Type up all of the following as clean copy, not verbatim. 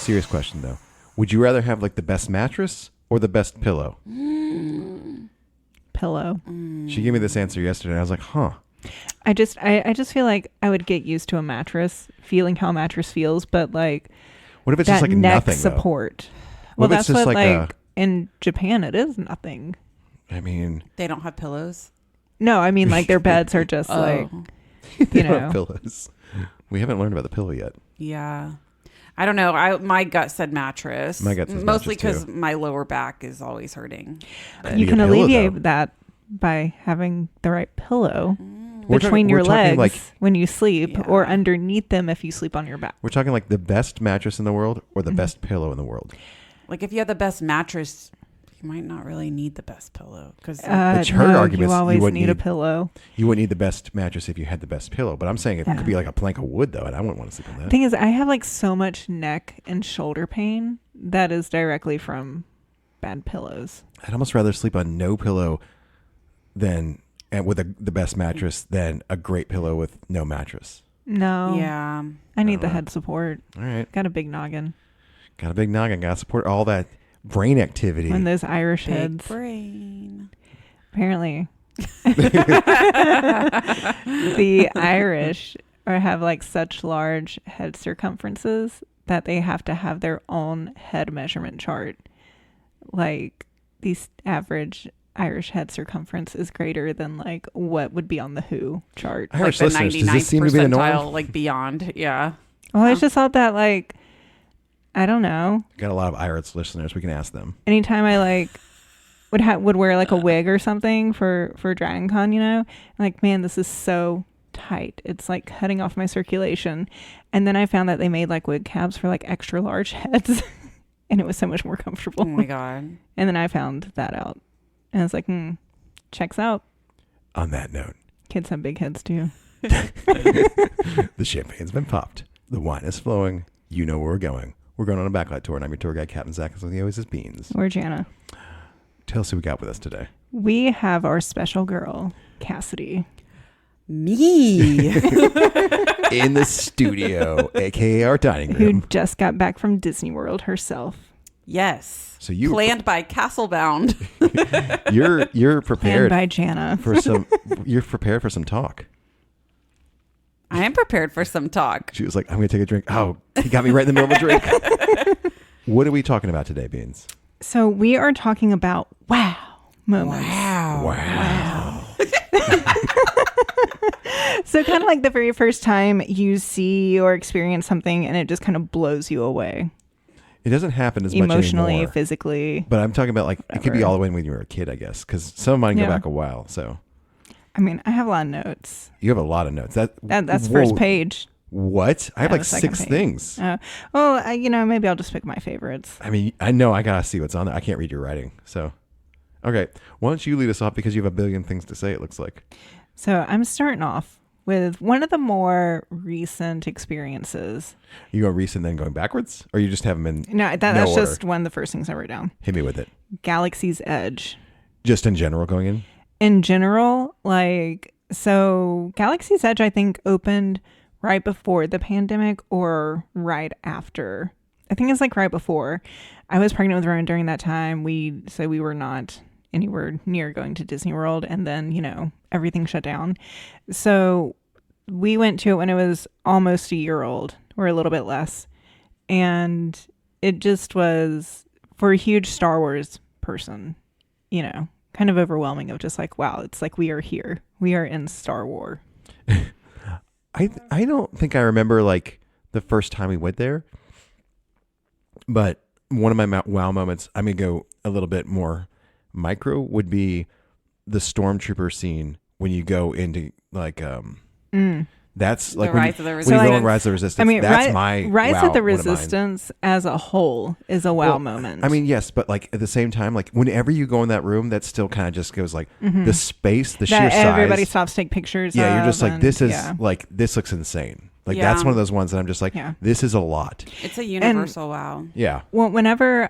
Serious question though. Would you rather have like the best mattress or the best pillow? Pillow. She gave me this answer yesterday. And I was like, huh. I just feel like I would get used to a mattress, feeling how a mattress feels, but like, What if it's that just like neck nothing support? What Well, if it's that's just what like in Japan it is nothing. though? I mean, They don't have pillows. No, I mean like their beds are just like, they you don't have know. pillows. We haven't learned about the pillow yet. Yeah. I don't know. My gut said mattress. My gut says mostly mattress, because my lower back is always hurting. I You need can a pillow, alleviate though. that by having the right pillow We're between talking- your we're talking, legs like- when you sleep, or Yeah. underneath them if you sleep on your back. We're talking like the best mattress in the world or the best pillow in the world. Like if you have the best mattress, you might not really need the best pillow because But her No, argument is you you always wouldn't need a need- pillow. You wouldn't need the best mattress if you had the best pillow. But I'm saying it Yeah. could be like a plank of wood though, and I wouldn't want to sleep on The that. thing is, I have like so much neck and shoulder pain that is directly from bad pillows. I'd almost rather sleep on no pillow than and with the best mattress than a great pillow with no mattress. No. yeah. I need the know. head support. All right. Got a big noggin. Got a big noggin. Got to support all that brain activity. When those Irish Big heads, brain. apparently. The Irish have like such large head circumferences that they have to have their own head measurement chart. Like the average Irish head circumference is greater than like what would be on the WHO chart. Irish Like the listeners, does 99th this seem to be the norm? percentile, like beyond. Yeah. Well, I just thought that like, I don't know. Got a lot of Irish listeners. We can ask them. Anytime I like would wear like a wig or something for Dragon Con, you know, like, man, this is so tight. It's like cutting off my circulation. And then I found that they made like wig caps for like extra large heads and it was so much more comfortable. Oh my God. And then I found that out and I was like, checks out. On that note, Kids have big heads too. the champagne's been popped. The wine is flowing. You know where we're going. We're going on a backlight tour, and I'm your tour guide, Captain Zach, with the Oasis Beans. Or Jana. Tell us who we got with us today. We have our special girl, Cassidy. Me. In the studio, aka our dining Who room. just got back from Disney World herself. Yes. So you planned by Castlebound. you're Planned prepared by Jana. for some. You're prepared for some talk. I am prepared for some talk. She was like, "I'm going to take a drink." Oh, he got me right in the middle of a drink. What are we talking about today, Beans? So we are talking about wow moments. Wow. So kind of like the very first time you see or experience something and it just kind of blows you away. It doesn't happen as much Emotionally, anymore. physically. But I'm talking about like it could be Whatever. all the way when you were a kid, I guess, because some of mine go Yeah. back a while. So I mean, I have a lot of notes. you have a lot of notes. That's whoa, first page. What? I have Yeah, like the second 6 page. things. Well, maybe I'll just pick my favorites. I mean, I know I gotta see what's on there. I can't read your writing, so okay. Why don't you lead us off because you have a billion things to say? It looks like. So I'm starting off with one of the more recent experiences. You go recent, then going backwards, or you just have them in No, that's order? just one of the first things I wrote down. Hit me with it. Galaxy's Edge. Just in general, going in. In general, so Galaxy's Edge, I think, opened right before the pandemic or right after. I think it's like right before. I was pregnant with Rowan during that time. We were not anywhere near going to Disney World, and then, everything shut down. So we went to it when it was almost a year old, or a little bit less. And it just was, for a huge Star Wars person, kind of overwhelming of just like, wow, it's like we are here. We are in Star Wars. I don't think I remember like the first time we went there, but one of my wow moments, I'm gonna go a little bit more micro, would be the stormtrooper scene when you go into like that's like The when Rise of the you Resistance. go in Rise of the Resistance. I mean, that's my Rise wow, of the one of mine. Resistance as a whole is a wow Well, moment. I mean, yes, but like at the same time, like whenever you go in that room, that still kind of just goes like the space, the sheer that size. everybody stops to take pictures. Yeah, you're of, just like, and- this is yeah. like, this looks insane. Like Yeah. that's one of those ones that I'm just like, Yeah. this is a lot. It's a universal wow. Yeah. Well, whenever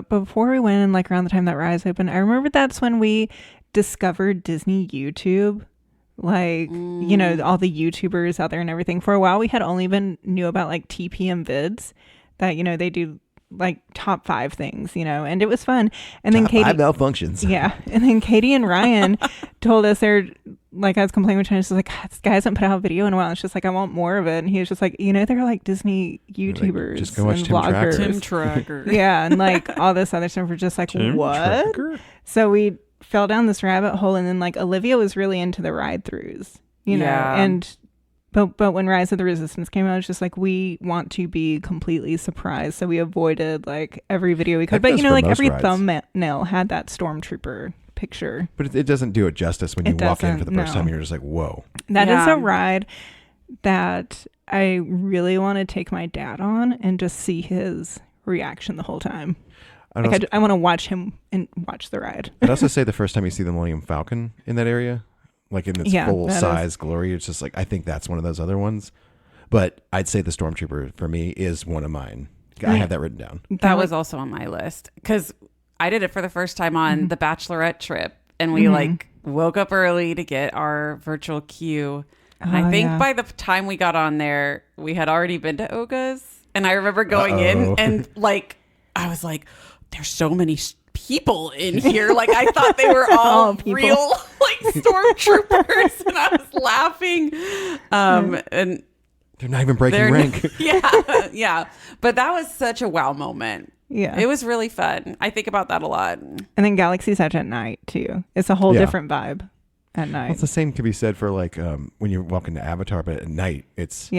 before we went and like around the time that Rise opened, I remember that's when we discovered Disney YouTube like all the YouTubers out there and everything. For a while we had only been knew about like TPM vids that they do like top 5 things, and it was fun. And then Katie, 5 malfunctions. yeah, and then Katie and Ryan told us they're like, I was complaining with China, she's like, this guy hasn't put out a video in a while. It's just like, I want more of it. And he was just like, they're like Disney YouTubers, like, just go watch and Tim vloggers. Tim Tracker. Yeah, and like all this other stuff. We're just like, Tim what? Tracker? So we fell down this rabbit hole, and then like Olivia was really into the ride throughs, Yeah. and but when Rise of the Resistance came out, it's just like, we want to be completely surprised, so we avoided like every video we could. That But goes for like most every rides. thumbnail had that stormtrooper picture. But it doesn't do it justice when you It walk in for the doesn't, first no. time. You're just like, whoa. That is Yeah. a ride that I really want to take my dad on and just see his reaction the whole time. I want to watch him and watch the ride. I'd also say the first time you see the Millennium Falcon in that area, like in its Yeah, full that size glory, it's just like, I think that's one of those other ones. But I'd say the Stormtrooper for me is one of mine. I have that written down. That was also on my list because I did it for the first time on the Bachelorette trip, and we like woke up early to get our virtual queue. And I think by the time we got on there, we had already been to Oga's, and I remember going in and like I was like, "There's so many people in here!" Like I thought they were all real like stormtroopers, and I was laughing. And They're not even breaking rank. yeah. But that was such a wow moment. Yeah. It was really fun. I think about that a lot. And then Galaxy's Edge at night too. It's a whole Yeah. different vibe at night. Well, it's the same to be said for like when you're walking to Avatar, but at night, it's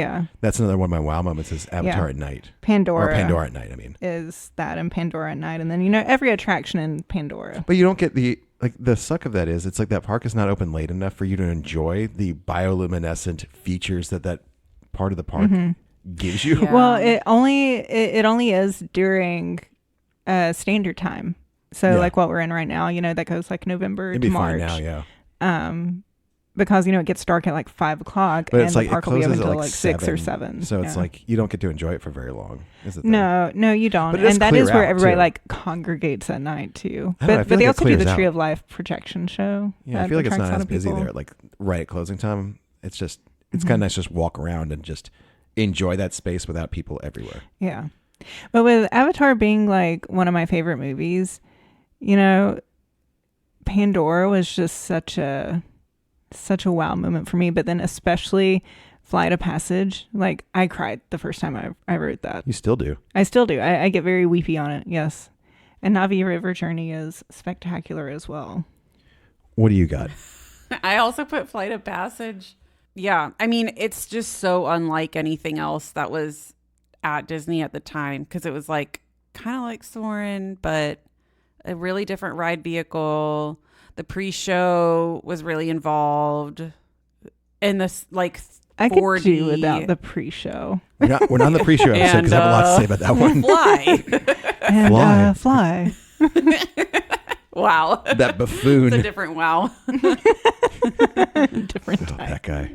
that's another one of my wow moments is Avatar at night. Pandora. Or Pandora at night, I mean. Is that and Pandora at night. And then, every attraction in Pandora. But you don't get the suck of that is it's like that park is not open late enough for you to enjoy the bioluminescent features that part of the park gives you. Yeah. Well, it only is during standard time. So like what we're in right now, that goes like November It'd to be March. fine now, yeah. Because it gets dark at like 5 o'clock, But and it's the like park it will be closes open at until like like 6 or 7. 7. So it's like you don't get to enjoy it for very long. Is it? No, you don't. But it does And that clear is where out, everybody too. like congregates at night too. I don't know, I But feel they like it also do the clears Tree out. of Life projection show. Yeah, I that feel like it's attracts not a lot as of busy people. there. Like right at closing time, it's kind of nice to just walk around and just enjoy that space without people everywhere. Yeah. But with Avatar being like one of my favorite movies, Pandora was just such a wow moment for me. But then especially Flight of Passage, like I cried the first time I wrote that. You still do. I still do. I get very weepy on it. Yes. And Navi River Journey is spectacular as well. What do you got? I also put Flight of Passage. Yeah. I mean, it's just so unlike anything else that was at Disney at the time because it was like kind of like Soarin', but a really different ride vehicle. The pre-show was really involved. And this like 4D. I could do without the pre-show. We're not on the pre-show episode because I have a lot to say about that one. Fly. And fly. Wow. That buffoon. It's a different wow. Different type. That guy.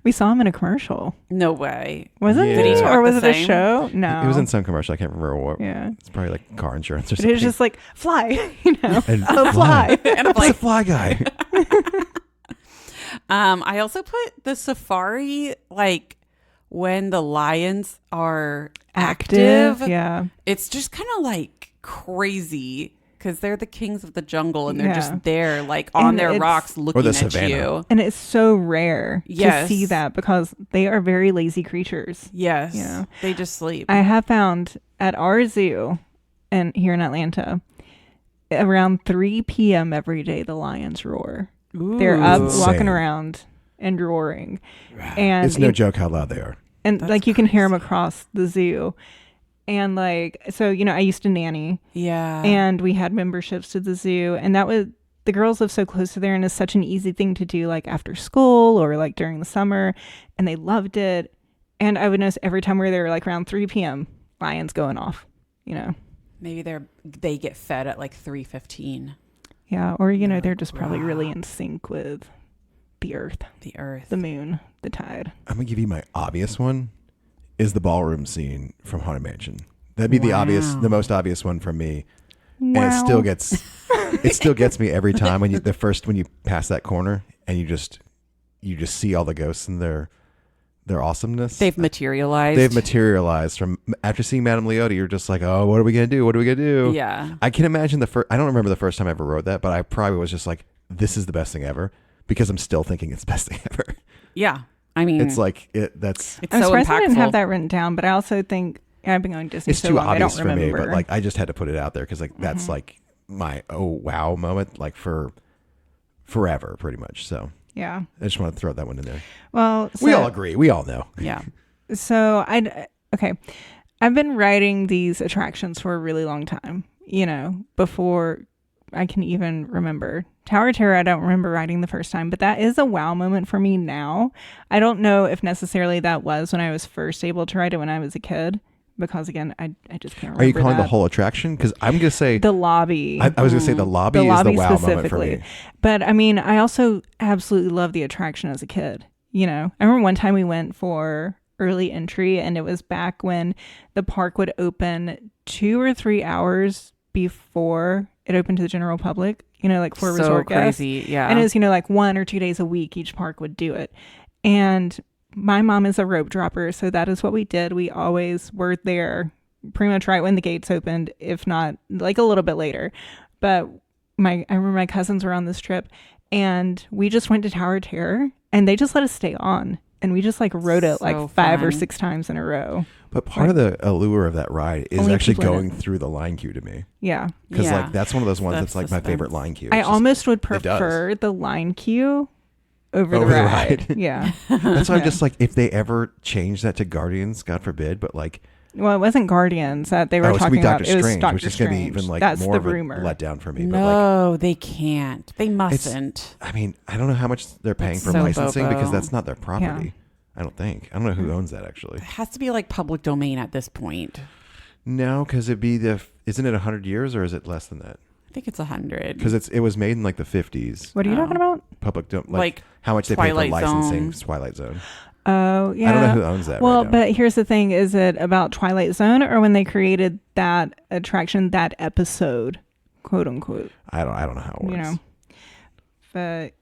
We saw him in a commercial. No way. Was it? Yeah. Did he talk Or was the it a same? show? No. It was in some commercial. I can't remember what. Yeah. It's probably like car insurance or But something. it was just like, fly, And fly. And I'm It's a like, fly guy. I also put the safari, like when the lions are active. Yeah. It's just kind of like crazy because they're the kings of the jungle and they're Yeah. just there, like on And their it's- rocks looking the at savannah. you. And it's so rare Yes. to see that because they are very lazy creatures. Yes. Yeah. They just sleep. I have found at our zoo and here in Atlanta, around 3 p.m. every day, the lions roar. They're up, That's walking insane. around and roaring. And It's no joke how loud they are. and That's like you can hear them across the zoo. And like, so, I used to nanny Yeah. and we had memberships to the zoo, and that was, the girls live so close to there, and it's such an easy thing to do like after school or like during the summer, and they loved it. And I would notice every time we were there, like around 3 p.m, lions going off, Maybe they get fed at like 3:15. yeah, or they're just probably really in sync with the earth, The earth. the moon, the tide. I'm gonna give you my obvious one. Is the ballroom scene from Haunted Mansion? That'd be the most obvious one from me. And it still gets me every time when you pass that corner and you just you just see all the ghosts and their awesomeness. They've materialized. They've materialized from after seeing Madame Leota. You're just like, oh, what are we gonna do? What are we gonna do? Yeah. I can imagine I don't remember the first time I ever wrote that, but I probably was just like, this is the best thing ever, because I'm still thinking it's the best thing ever. Yeah. I mean, it's like it's I'm so surprised I didn't impactful. have that written down, but I also think I've been going to Disney it's so too long, I obvious don't for me, remember. but like I just had to put it out there because like that's like my oh wow moment, like for forever, pretty much. So yeah. I just want to throw that one in there. Well, We all agree. We all know. Yeah. So I've been writing these attractions for a really long time, before I can even remember. Tower of Terror, I don't remember writing the first time, but that is a wow moment for me now. I don't know if necessarily that was when I was first able to write it when I was a kid, because again, I just can't remember. Are you calling that. the whole attraction? Because I'm going to say The lobby. I was going to say the lobby is the wow moment for me. But I mean, I also absolutely love the attraction as a kid. I remember one time we went for early entry, and it was back when the park would open 2 or 3 hours before it opened to the general public, like for resort guests. Crazy. Yeah. And it was, like 1 or 2 days a week, each park would do it. And my mom is a rope dropper, so that is what we did. We always were there pretty much right when the gates opened, if not like a little bit later. But I remember my cousins were on this trip, and we just went to Tower of Terror, and they just let us stay on. And we just like rode it like 5 or 6 times in a row. But part of the allure of that ride is Only actually people in going through the line queue to me. Yeah. Because Yeah. like that's one of those ones That's that's like my suspense. favorite line queue. I It's just- almost would does. prefer the line queue over the Over the ride. ride. Yeah. That's why I'm Yeah. just like, if they ever change that to Guardians, God forbid, but like, Well, it wasn't Guardians that they were it's gonna talking be about. Doctor It was Strange, Doctor which is gonna be Strange. even like That's more the of a rumor. letdown for me. But like, No, they can't. They mustn't. I mean, I don't know how much they're paying That's for so licensing because bobo. that's not their property. I don't think. I don't know who owns that actually. It has to be like public domain at this point. No, because it'd be isn't it 100 years or is it less than that? I think it's 100. Because it was made in like the 50s. What are you talking about? Public Like how much they pay for Twilight licensing Zone. Twilight Zone. Oh, yeah. I don't know who owns that. Well, right now. but here's the thing. Is it about Twilight Zone or when they created that attraction, that episode, quote unquote? I don't know how it works. But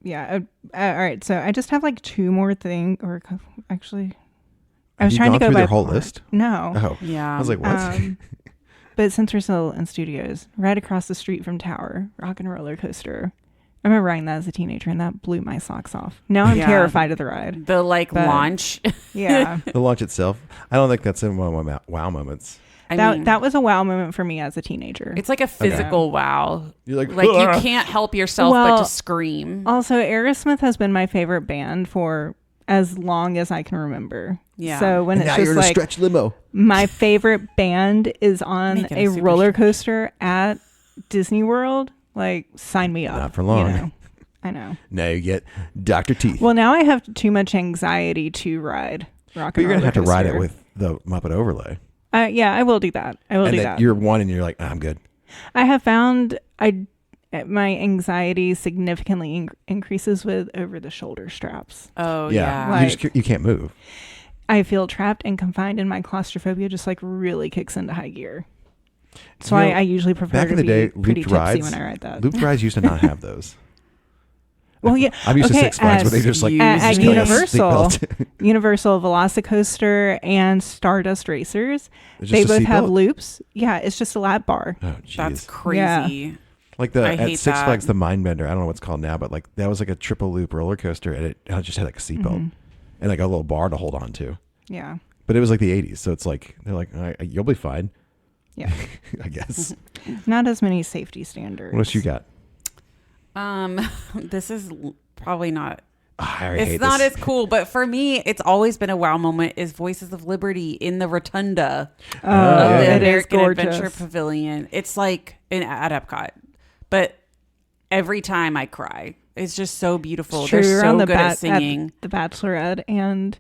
yeah. All right. So I just have like 2 more things, or actually, I was Have you trying to gone go through by their whole part. list? No. Oh, Yeah. I was like, what? But since we're still in studios, right across the street from Tower, Rock and Roller Coaster. I remember riding that as a teenager, and that blew my socks off. Now I'm Yeah. terrified of the ride. The like But- launch. Yeah. The launch itself, I don't think that's in one of my wow moments. I that mean, that was a wow moment for me as a teenager. it's like a physical wow. You're like, Like you "Ah." can't help yourself but Well, to scream. Also, Aerosmith has been my favorite band for as long as I can remember. Yeah. So when And it's now you're just in a like stretch limo. my favorite band is on Make it a a super roller coaster at Disney World, like sign me up. Not for long. You know? I know. Now you get Dr. Teeth. Well, now I have too much anxiety to ride Rock But and you're gonna Roller have to ride it Coaster. with the Muppet overlay. Yeah, I will do that. I will And do then that. you're one, and you're like, I'm good. I have found my anxiety significantly increases with over the shoulder straps. Oh Yeah, yeah. you can't move. I feel trapped and confined, and my claustrophobia just like really kicks into high gear. So You know, I usually prefer back to in the be day, pretty looped tipsy rides, when I ride that. looped rides used to not have those. Well, yeah. I'm used to okay, Six Flags, where they at- just like at just kill you with a Universal, seatbelt. Universal Velocicoaster and Stardust Racers, It's they just a both have seatbelt? loops. Yeah, it's just a lap bar. Oh, That's jeez. crazy. Like I at hate Six that. Flags, the Mindbender. I don't know what it's called now, but like that was like a triple loop roller coaster, and it just had like a seatbelt and like a little bar to hold on to. Yeah. But it was like the 80s, so it's like they're like, all right, you'll be fine. Yeah. I guess. Not as many safety standards. What else you got? This is probably not. I already It's hate not this. as cool, but for me, it's always been a wow moment. Is Voices of Liberty in the rotunda Oh, of the it is American gorgeous. Adventure Pavilion. It's like at Epcot, but every time I cry. It's just so beautiful. It's They're true. You're so on good at singing. The Bachelorette, and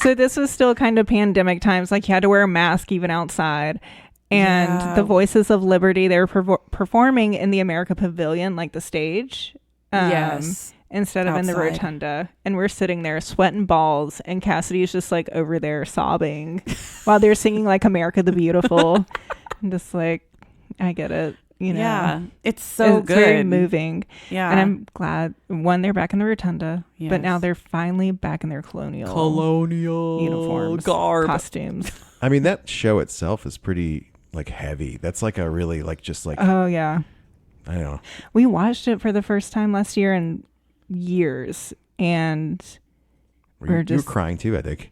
so this was still kind of pandemic times. Like you had to wear a mask even outside. And Yeah. the Voices of Liberty, they were performing in the America Pavilion, like the stage. Yes. Instead of in the Outside. rotunda. And we're sitting there sweating balls. And Cassidy's just like over there sobbing while they're singing like America the Beautiful. I'm just like, I get it. you know. Yeah, it's so it's good. very moving. Yeah. And I'm glad, one, they're back in the rotunda, but now Yes. they're finally back in their colonial uniforms, costumes. I mean, that show itself is pretty like heavy. That's like a really like just like Oh yeah. I don't know. We watched it for the first time last year in years, and You were just crying too, I think.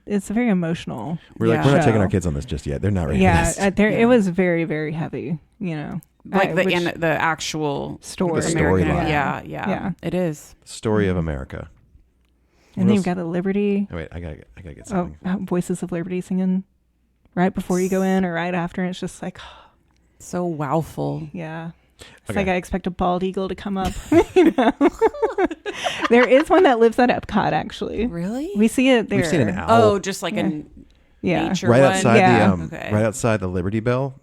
it's very emotional. We're like, we're not show. taking our kids on this just yet. They're not ready Yeah, for this. it was very, very heavy, you know. Like which- the actual story. The American. storyline. Yeah, it is. Story of America. And What then else? you've got the Liberty. Oh, wait, I gotta get something. Voices of Liberty singing right before you go in or right after. And it's just like, So wowful. yeah. It's Okay. like I expect a bald eagle to come up. You know? There is one that lives at Epcot, actually. Really? We see it there. We've seen an owl Oh, just like Yeah. a Yeah. nature right one? outside Yeah. Okay. right outside the Liberty Bell.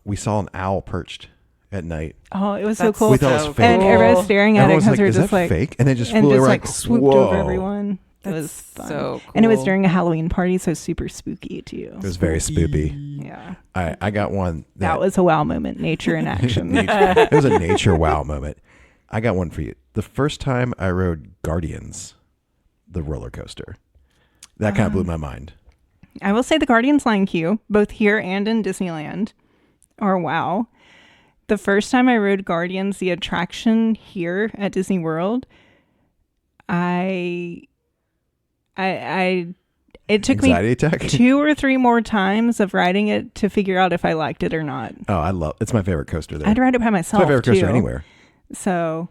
We saw an owl perched at night. Oh, it was That's so cool. We thought it was so fake. And everybody was staring at Everyone it was because like, we were "Is just that like, fake?" And it just and flew. just We're like swooped over "Whoa." everyone. It That's was fun. so cool. And it was during a Halloween party, so super spooky too. It was very spoopy. Yeah. I got one That was a wow moment. Nature in action. it was a nature wow moment. I got one for you. The first time I rode Guardians, the roller coaster, that kind of blew my mind. I will say the Guardians line queue, both here and in Disneyland, are wow. The first time I rode Guardians, the attraction here at Disney World, it took Anxiety me attack. 2 or 3 more times of riding it to figure out if I liked it or not. Oh, it's my favorite coaster there. I'd ride it by It's myself my favorite coaster too. anywhere. So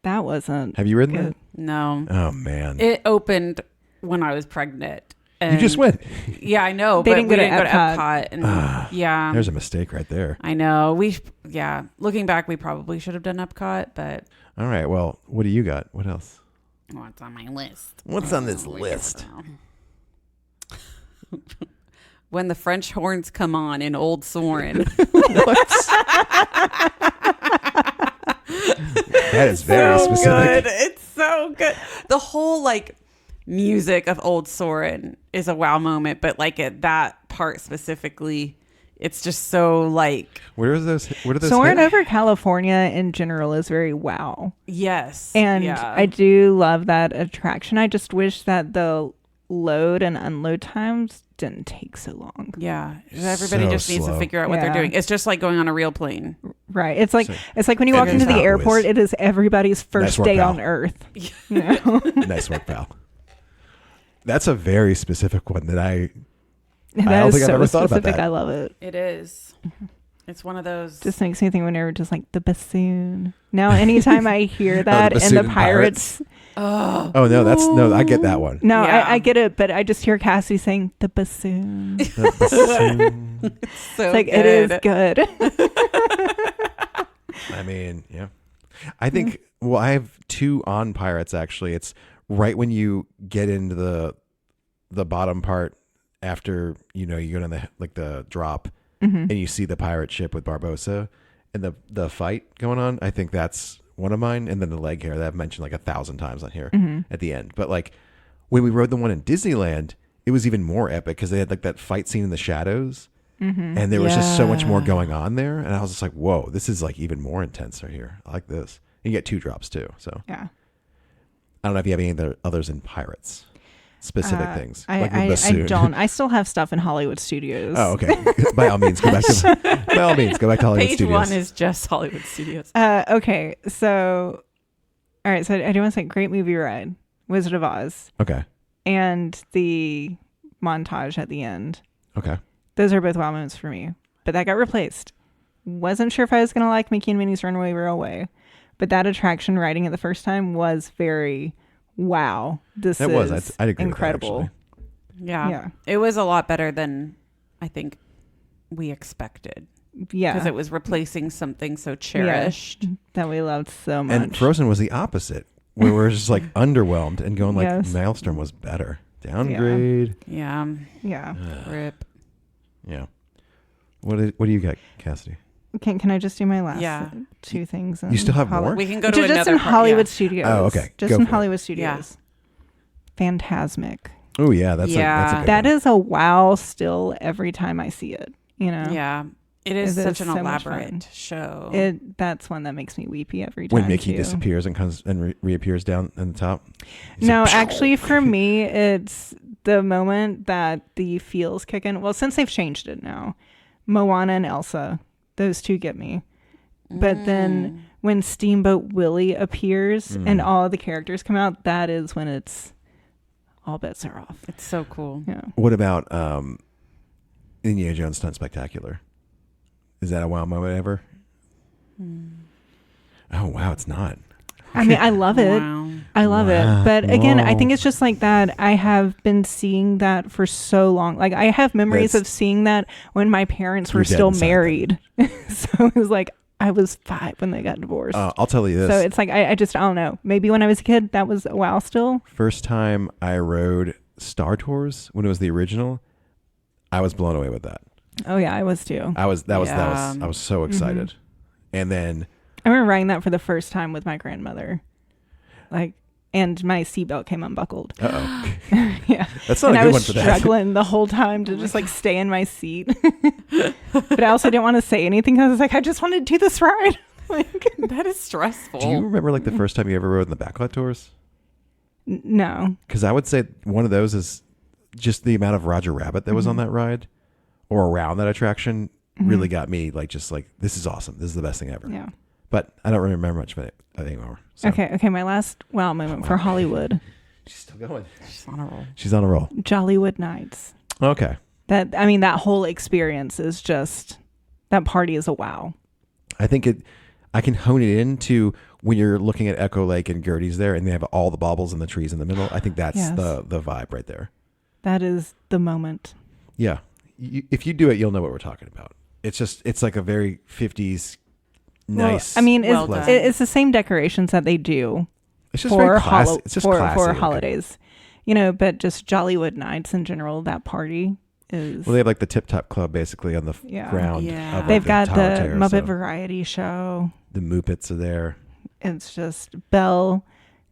that wasn't Have you ridden good. No. that? Oh man, It opened when I was pregnant. you And just went. Yeah, I know. They but didn't we go to didn't go to Epcot. Epcot. And yeah. There's a mistake right there. I know. Looking back, we probably should have done Epcot, but All right. Well, what do you got? What else? what's on my list? What's on this list? When the French horns come on in Old Soren. That is very specific. Good. It's so good. The whole like music of Old Soren is a wow moment, but like at that part specifically, it's just so like Where are those? What are those? Soaring hit? over California in general is very wow. yes. And yeah. I do love that attraction. I just wish that the load and unload times didn't take so long. Yeah, everybody So just needs to slow. figure out what they're Yeah. doing. It's just like going on a real plane. Right. It's like So- when you walk And into the it's airport, always- it is everybody's first Nice work, day pal. on Earth. You know? Nice work, pal. That's a very specific one that I That don't is think I've so ever thought about specific. that. I love it. It is. It's one of those. Just makes me think whenever just like the bassoon. Now, anytime I hear that and bassoon the in Pirates. oh, Oh no, I get that one. No, Yeah. I get it, but I just hear Cassidy saying the bassoon. It's The bassoon. so like, good. it is good. I mean, yeah. I think. Well, I have 2 on Pirates actually. It's right when you get into the bottom part after you go down the drop and you see the pirate ship with Barbossa and the fight going on. I think that's one of mine, and then the leg hair that I've mentioned like 1,000 times on here at the end. But like when we rode the one in Disneyland, it was even more epic because they had like that fight scene in the shadows. And there was just so much more going on there. And I was just like, whoa, this is like even more intense right here. I like this. And you get 2 drops too. So Yeah. I don't know if you have any others in Pirates. Specific things. I Like the bassoon. don't. I still have stuff in Hollywood Studios. Oh, okay. By all means, go back to Hollywood Page Studios. 1 is just Hollywood Studios. Okay. So, all right. So I do want to say great movie ride, Wizard of Oz, Okay. and the montage at the end. Okay. Those are both wow moments for me. But that got replaced. Wasn't sure if I was going to like Mickey and Minnie's Runaway Railway. But that attraction riding it the first time was very wow. This That is was. I'd agree incredible. with that, Yeah. Yeah. It was a lot better than I think we expected. Yeah. Because it was replacing something so cherished. that we loved so much. And Frozen was the opposite, where we're just like underwhelmed and going like Yes. Maelstrom was better. Downgrade. Yeah. yeah. Rip. Yeah. What do you got, Cassidy? Can I just do my last Yeah. 2 things? You still have more? We can go to Just another in part, Hollywood yeah. Studios. Oh, okay. Just Go in for it. Hollywood Studios. Phantasmic. Oh yeah, that's a Yeah. good That one. is a wow still every time I see it. You know? Yeah. It is It such an so much fun. elaborate show. That's one that makes me weepy every time. When Mickey too. disappears and comes and reappears down in the top. He's No, like, actually, for me, it's the moment that the feels kick in. Well, since they've changed it now, Moana and Elsa, those two get me. But then when Steamboat Willie appears and all the characters come out, that is when it's all bets are off. It's so cool. Yeah. What about Indiana Jones Stunt Spectacular? Is that a wow moment ever? Oh wow, it's not. I mean, I love it. Wow. I love it. But again, I think it's just like that. I have been seeing that for so long. Like I have memories of seeing that when my parents were You're dead still inside married. So it was like I was 5 when they got divorced. I'll tell you this. So it's like I just I don't know. Maybe when I was a kid, that was a wow still. First time I rode Star Tours when it was the original, I was blown away with that. Oh yeah, I was too. I was so excited. And then I remember riding that for the first time with my grandmother. Like, and my seatbelt came unbuckled. Yeah. That's not and a I good was one for that. struggling the whole time to just like stay in my seat. But I also didn't want to say anything because I was like, I just want to do this ride. Like, That is stressful. Do you remember like the first time you ever rode in the backlot tours? no. Because I would say one of those is just the amount of Roger Rabbit that was on that ride or around that attraction really got me like just like, this is awesome. This is the best thing ever. Yeah. But I don't remember much of it anymore. So. Okay. My last wow moment for Hollywood. She's still going. She's on a roll. She's on a roll. Jollywood Nights. Okay. That whole experience is just, that party is a wow. I think I can hone it into when you're looking at Echo Lake and Gertie's there and they have all the baubles and the trees in the middle. I think that's Yes. the vibe right there. That is the moment. Yeah. If you do it, you'll know what we're talking about. It's like a very 50s nice. Well, I mean, Well done. it's the same decorations that they do it's just very classy. It's just for classy. holidays, you know. But just Jollywood Nights in general, that party is. Well, they have like the Tip Top Club basically on the ground. Yeah. Of, They've got the Tower Terrace, Muppet so Variety Show. the Muppets are there. It's just Belle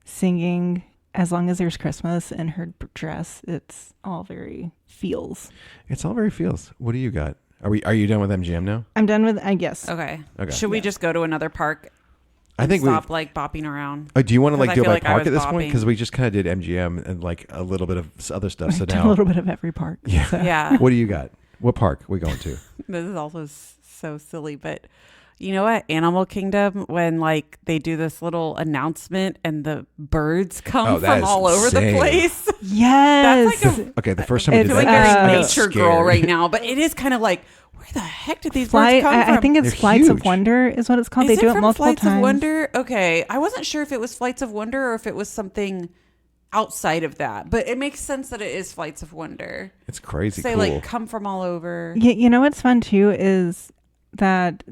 singing "As Long as There's Christmas" in her dress. It's all very feels. It's all very feels. What do you got? Are you done with MGM now? I'm done with. I guess. Okay. Okay. Should we Yeah. just go to another park? I think stop like bopping around. Do you want to 'Cause like I go feel by like I park was at this point? bopping. Because we just kind of did MGM and like a little bit of other stuff. So We've done now, a little bit of every park. Yeah. so. Yeah. what do you got? What park are we going to? This is also so silly, but you know what? Animal Kingdom, when like they do this little announcement and the birds come Oh, that from is all over the insane. place. Yes. That's like Okay, the first time we It's did I feel that, like I very got nature scared. girl right now, but it is kind of like, where the heck did these Flight. birds come from? I think it's They're Flights of huge. Wonder is what it's called. Is They do it from multiple Flights times. of Wonder? Okay, I wasn't sure if it was Flights of Wonder or if it was something outside of that, but it makes sense that it is Flights of Wonder. It's crazy They cool. like come from all over. You know what's fun too is that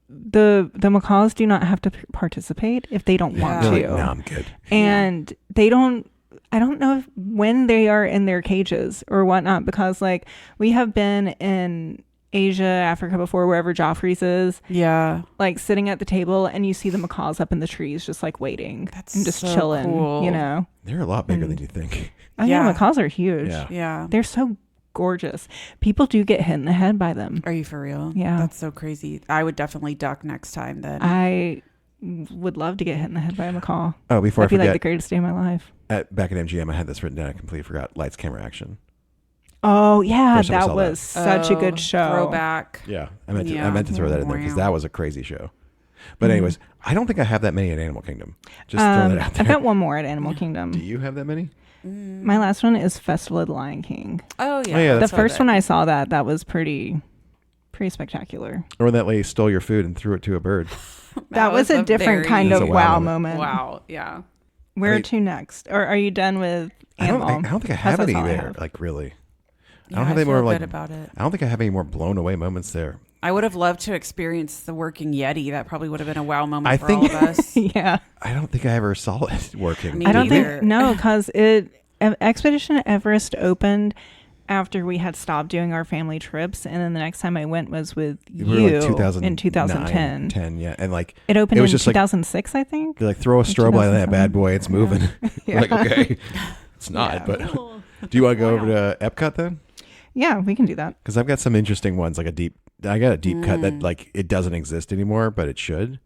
the macaws do not have to participate if they don't want They're to, like, no, I'm good. and they don't. I don't know if, when they are in their cages or whatnot, because like we have been in Asia, Africa before, wherever Joffrey's is, Yeah. like sitting at the table and you see the macaws up in the trees just like waiting That's and just so chilling, cool. you know. They're a lot bigger than you think. Oh yeah, Yeah. macaws are huge. Yeah. Yeah. They're so gorgeous. People do get hit in the head by them. Are you for real? Yeah. That's so crazy. I would definitely duck next time then. I would love to get hit in the head by a macaw. Oh, before That'd I be like the forget, greatest day of my life. back at MGM, I had this written down. I completely forgot. Lights, camera, action. Oh yeah, First time I that saw was such a Oh, good show. Throwback. Yeah, I Yeah. meant to throw that in there because Wow. that was a crazy show. But anyways, I don't think I have that many at Animal Kingdom. Just throwing it out there. I've got one more at Animal Kingdom. Do you have that many? My last one is Festival of the Lion King. Oh yeah. Oh, yeah, The that's first one I saw that was pretty spectacular. Or when that lady stole your food and threw it to a bird. That was a different kind That's of a wow wow moment. moment. Wow. Yeah. Where I mean- to next? Or are you done with I don't Animal? think I have That's any all I there. have. Like really, Yeah, don't have any feel more, like- good about it. I don't think I have any more blown away moments there. I would have loved to experience the working Yeti. That probably would have been a wow moment I for think- all of us. Yeah. I don't think I ever saw it working. Me I don't neither. think no, because Expedition Everest opened after we had stopped doing our family trips, and then the next time I went was with We were you like 2009, in 2010. 10, yeah, and like It opened It was in just like- 2006, I think. you're like throw a strobe light on that 2007. bad boy, it's moving. We're like okay, it's not. Yeah. But do you want to go over to Epcot then? Yeah, we can do that. Because I've got some interesting ones, like a deep I got a deep cut that like it doesn't exist anymore, but it should.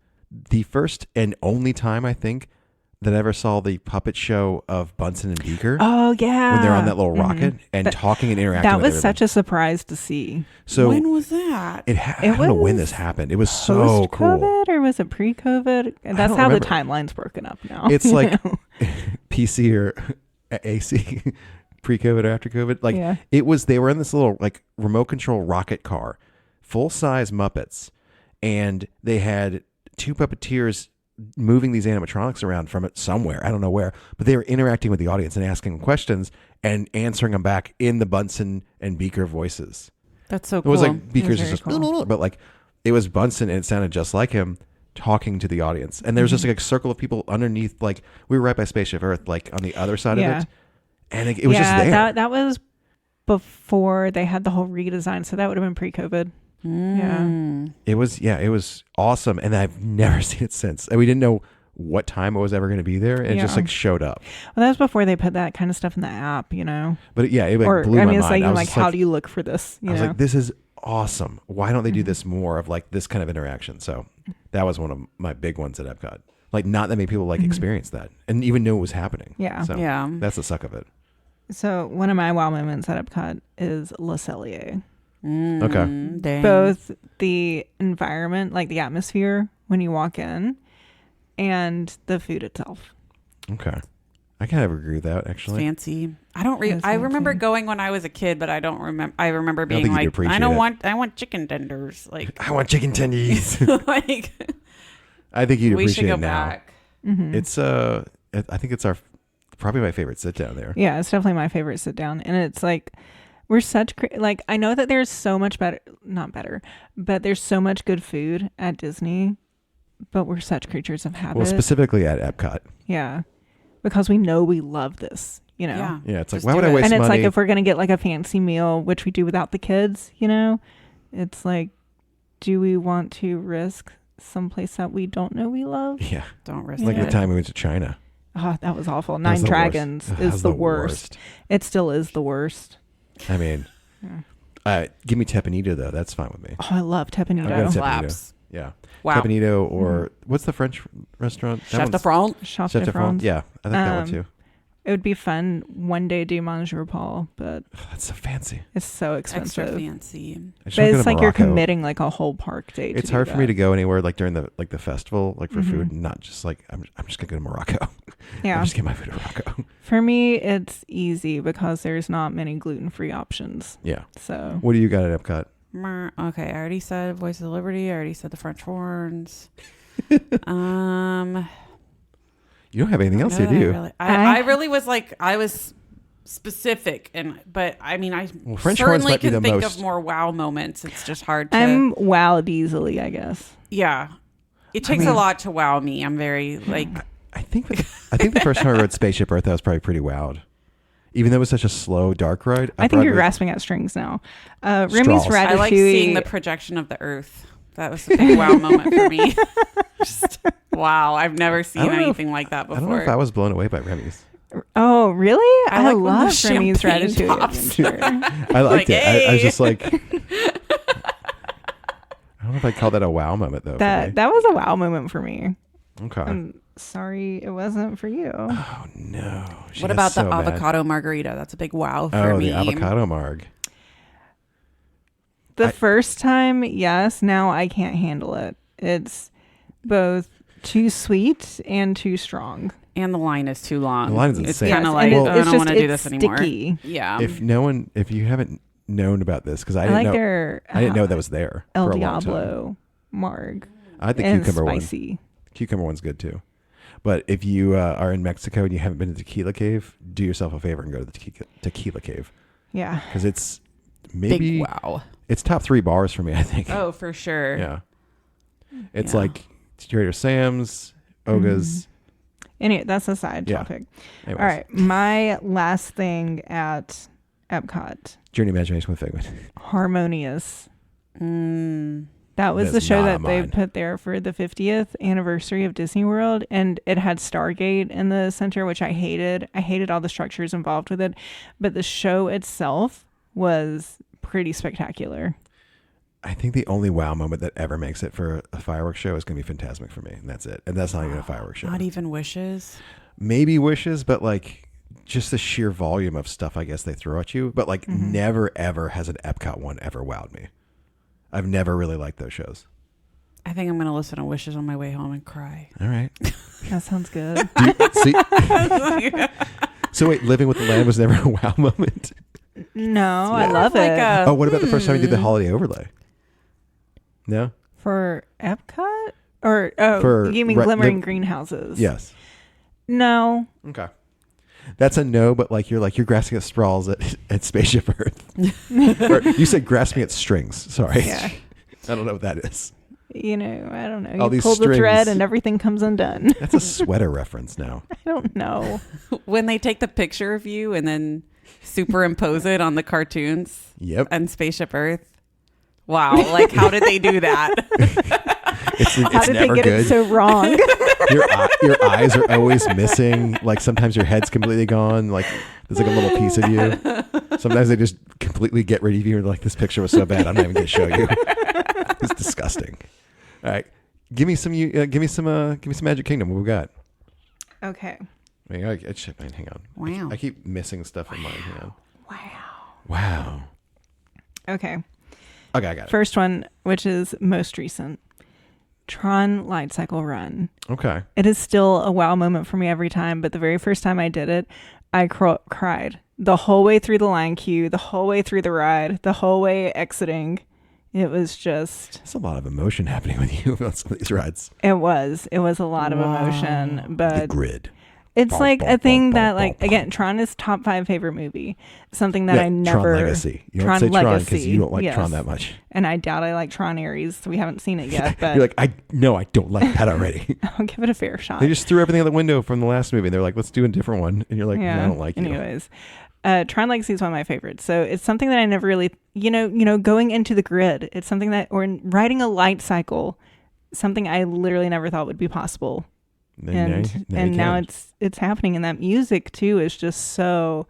The first and only time I think that I ever saw the puppet show of Bunsen and Beaker. Oh yeah, When they're on that little rocket and talking and interacting. That with was everybody. such a surprise to see. So when was that? I don't know when this happened. It was so cool. Post-COVID or was it pre-COVID? That's don't how remember. the timeline's broken up now. It's like PC or AC, pre-COVID or after COVID. Like Yeah. it was. They were in this little like remote control rocket car, full size Muppets, and they had two puppeteers moving these animatronics around from it somewhere. I don't know where, but they were interacting with the audience and asking questions and answering them back in the Bunsen and Beaker voices. That's so It cool. was like Beaker's very just cool. no, but like it was Bunsen and it sounded just like him talking to the audience. And there was just like a circle of people underneath. Like we were right by Spaceship Earth, like on the other side of it, and it was just there. That was before they had the whole redesign, so that would have been pre-COVID. Yeah. It was awesome, and I've never seen it since. And we didn't know what time it was ever going to be there, and it just like showed up. Well, that was before they put that kind of stuff in the app, you know. But yeah, it like Or blew I my mean, it's mind. like, I was like just how do you look for this? You I was know. like, this is awesome. Why don't they do this more of like this kind of interaction? So that was one of my big ones at Epcot. Like not that many people like experience that and even knew it was happening. Yeah. So Yeah. that's the suck of it. So one of my wow moments at Epcot is Le Cellier. Okay. Dang. Both the environment, like the atmosphere when you walk in, and the food itself. Okay. I kind of agree with that actually. Fancy. I It's remember fancy. going when I was a kid, but I don't remember. I remember being think you'd like, appreciate I want chicken tenders. Like, I want chicken tendies. like I think you'd we should appreciate go it now. back. It's I think it's probably my favorite sit down there. Yeah, it's definitely my favorite sit down, and it's like we're such like I know that there's so much not better, but there's so much good food at Disney, but we're such creatures of habit. Well, specifically at Epcot. Yeah, because we know we love this, you know. Yeah. Yeah, it's like Just why do would I it. waste And it's money? like if we're gonna get like a fancy meal, which we do without the kids, you know, it's like, do we want to risk someplace that we don't know we love? yeah, Don't risk like it. the time we went to China. Oh, that was awful. That was Nine the Dragons worst. That is was the worst. It still is the worst. I mean, give me Tepanito though. That's fine with me. Oh, I love I've got Tepanito. Tepanito. Slaps. Yeah. Wow. Tepanito or what's the French restaurant? That Chef de one's- France. Chef Chef de de France. France. Yeah, I think that one too. It would be fun one day to do Monsieur Paul, but That's so fancy. it's so Extra expensive. fancy. I just But wanna go it's to like you're Morocco. committing like a whole park day. It's hard for me to go anywhere like during the festival, like for food, and not just like I'm just gonna go to Morocco. Yeah. I'll just get my food at Morocco. For me, it's easy because there's not many gluten-free options. Yeah. So What do you got at Epcot? Okay, I already said Voice of Liberty. I already said the French horns. You don't have anything else here, do you? I really was like, I was specific, but I mean, I French horns certainly might be can the think most- of more wow moments. It's just hard to. I'm wowed easily, I guess. Yeah, it takes a lot to wow me. I'm very like. I think the first time I rode Spaceship Earth, I was probably pretty wowed. Even though it was such a slow, dark ride. I think you're grasping at strings now. Remy's Straws. Ratatouille. I like seeing the projection of the Earth. That was a big wow moment for me. Just, wow, I've never seen don't know if- anything like that I don't know if I before. was blown away by Remy's. Oh, really? I like when the love Remy's champagne Ratatouille pops. adventure. I liked Like, it. I was hey. just like, I don't know if I call that a wow moment though. for me. that was a wow moment for me. Okay. I'm sorry it wasn't for you. Oh no. She What is about so the mad. avocado margarita? That's a big wow for Oh, me. the avocado marg. The first time, yes. Now I can't handle it. It's both too sweet and too strong. And the line is too long. The line is It's insane. kind of Yes, like, and I it's don't want to do it's this anymore. sticky. Yeah. If you haven't known about this, because I I didn't like know, their I didn't know that was there El for a long time. Diablo marg. I think And cucumber one. spicy. Cucumber one's good too. But if you are in Mexico and you haven't been to Tequila Cave, do yourself a favor and go to the Tequila Cave Yeah. because it's maybe big wow. it's top 3 bars for me. I think. Oh, for sure. Yeah. It's Yeah. like Trader Sam's, Oga's. Anyway, that's a side Yeah. topic. Anyways, All right. My last thing at Epcot, Journey Imagination with Figment. Harmonious. Mm. That was That's the show not that they mine. put there for the 50th anniversary of Disney World. And it had Stargate in the center, which I hated. I hated all the structures involved with it. But the show itself was pretty spectacular. I think the only wow moment that ever makes it for a fireworks show is going to be Fantasmic for me, and that's it. And that's not even a fireworks show. Not even Wishes. Maybe Wishes, but like just the sheer volume of stuff I guess they throw at you. But like never ever has an Epcot one ever wowed me. I've never really liked those shows. I think I'm going to listen to Wishes on my way home and cry. All right. That sounds good. So wait, Living with the Land was never a wow moment? No, I love it. Oh, what about the first time you did the holiday overlay? No? For Epcot? Or, For you mean Glimmering Greenhouses? Yes. No. Okay. That's a no, but like you're grasping at straws at Spaceship Earth. Or you said grasping at strings. Sorry. Yeah. I don't know what that is. You know, I don't know. All You these pull the strings. thread and everything comes undone. That's a sweater reference now. I don't know. When they take the picture of you and then superimpose it on the cartoons Yep. and Spaceship Earth. Wow. Like, how did they do that? It's How did they never get good. it so wrong? Your eyes are always missing. Like sometimes your head's completely gone. Like there's like a little piece of you. Sometimes they just completely get rid of you. And like, this picture was so bad, I'm not even going to show you. It's disgusting. All right, give me some Magic Kingdom. What we got? Okay. Hang on. Wow. I keep missing stuff in mine. Hang on. Wow. Okay, Okay. I got it. First one, which is most recent. Tron Light Cycle Run. Okay. It is still a wow moment for me every time, but the very first time I did it, I cried. The whole way through the line queue, the whole way through the ride, the whole way exiting. It was just... There's a lot of emotion happening with you on some of these rides. It was a lot of emotion, The but grid. it's like a thing that, like, again, Tron is top 5 favorite movie. Something that I never... Tron Legacy. You don't say Tron because you don't like yes. Tron that much. And I doubt I like Tron Ares. We haven't seen it yet, but... You're like, I don't like that already. I'll give it a fair shot. They just threw everything out the window from the last movie. They're like, let's do a different one. And you're like, no, I don't like you. Anyways. Tron Legacy is one of my favorites. So it's something that I never really, going into the grid. It's something that, or riding a light cycle, something I literally never thought would be possible. Now it's happening. And that music too is just so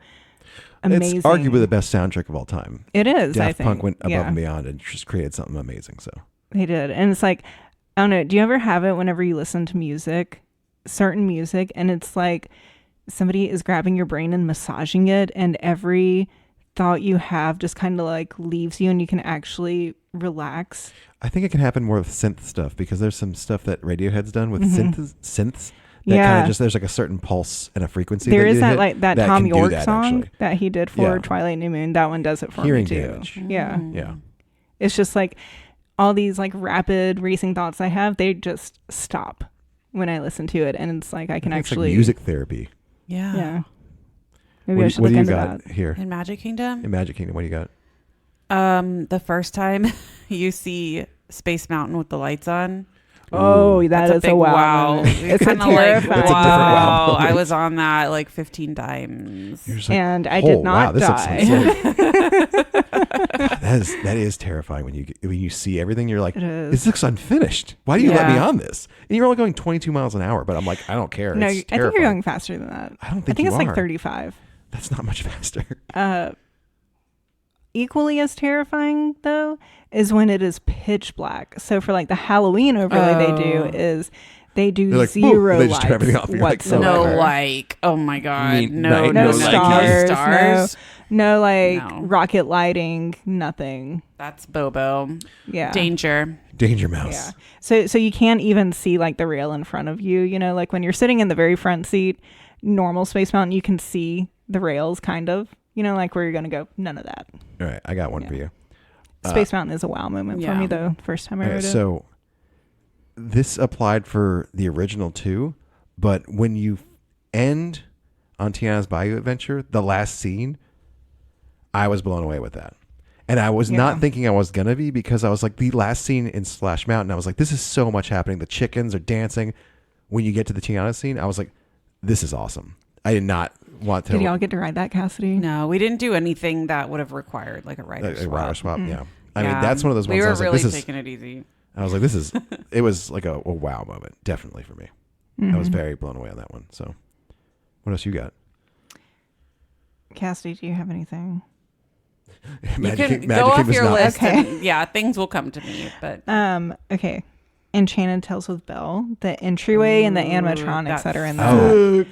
amazing. It's arguably the best soundtrack of all time. It is, I Daft think. Punk went above and beyond and just created something amazing. So they did. And it's like, I don't know, do you ever have it whenever you listen to music, certain music, and it's like, somebody is grabbing your brain and massaging it, and every thought you have just kind of like leaves you and you can actually relax? I think it can happen more with synth stuff because there's some stuff that Radiohead's done with synths that kind of just, there's like a certain pulse and a frequency. There is that like that Tom York song actually. that he did for Twilight New Moon. That one does it for Hearing me too. damage. Yeah. Yeah. It's just like all these like rapid racing thoughts I have, they just stop when I listen to it, and it's like I can actually like music therapy. Yeah. Maybe I should look into that. Here in Magic Kingdom? In Magic Kingdom, what do you got? The first time you see Space Mountain with the lights on. Oh, that's is a wow. It's a terrifying. That's a different wow moment. I was on that like 15 times. Like, and I did not die. That is terrifying when you see everything. You're like, this looks unfinished. Why do you let me on this? And you're only going 22 miles an hour, but I'm like, I don't care. No, it's I think terrifying. you're going faster than that. I don't think it's you like are. 35. That's not much faster. Equally as terrifying though is when it is pitch black. So for like the Halloween overlay they do like, zero they just turn everything off. whatsoever. No like, oh my God. No stars. stars. No rocket lighting, nothing. That's Bobo. Yeah. Danger Mouse. Yeah. So you can't even see like the rail in front of you, like when you're sitting in the very front seat, normal Space Mountain, you can see the rails kind of, like where you're going to go. None of that. All right. I got one for you. Space Mountain is a wow moment for me though. First time I rode it. So this applied for the original too, but when you end on Tiana's Bayou Adventure, the last scene, I was blown away with that. And I was not thinking I was going to be, because I was like, the last scene in Splash Mountain, I was like, this is so much happening. The chickens are dancing. When you get to the Tiana scene, I was like, this is awesome. I did not want to. Did y'all get to ride that, Cassidy? No, we didn't do anything that would have required like a rider swap. A rider swap, yeah. I mean, that's one of those ones we were I was really like, this is taking it easy. I was like, it was like a wow moment, definitely for me. I was very blown away on that one. So what else you got? Cassidy, do you have anything? You Magic can King- go Magic off King was your not- list. Okay. And, yeah, things will come to me. But Okay. Enchanted Tales with Belle, the entryway and the animatronics that are in that. Oh,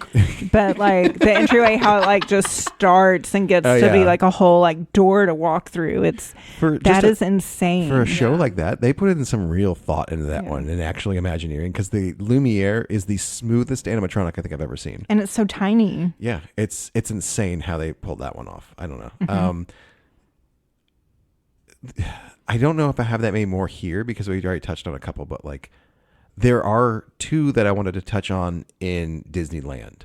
But like the entryway, how it like just starts and gets Oh, to be yeah. like a whole like door to walk through. It's for that is insane. for a show like that, they put in some real thought into that Yeah. one and actually Imagineering, because the Lumiere is the smoothest animatronic I think I've ever seen. And it's so tiny. Yeah, it's insane how they pulled that one off. I don't know. I don't know if I have that many more here because we already touched on a couple, but like there are two that I wanted to touch on in Disneyland.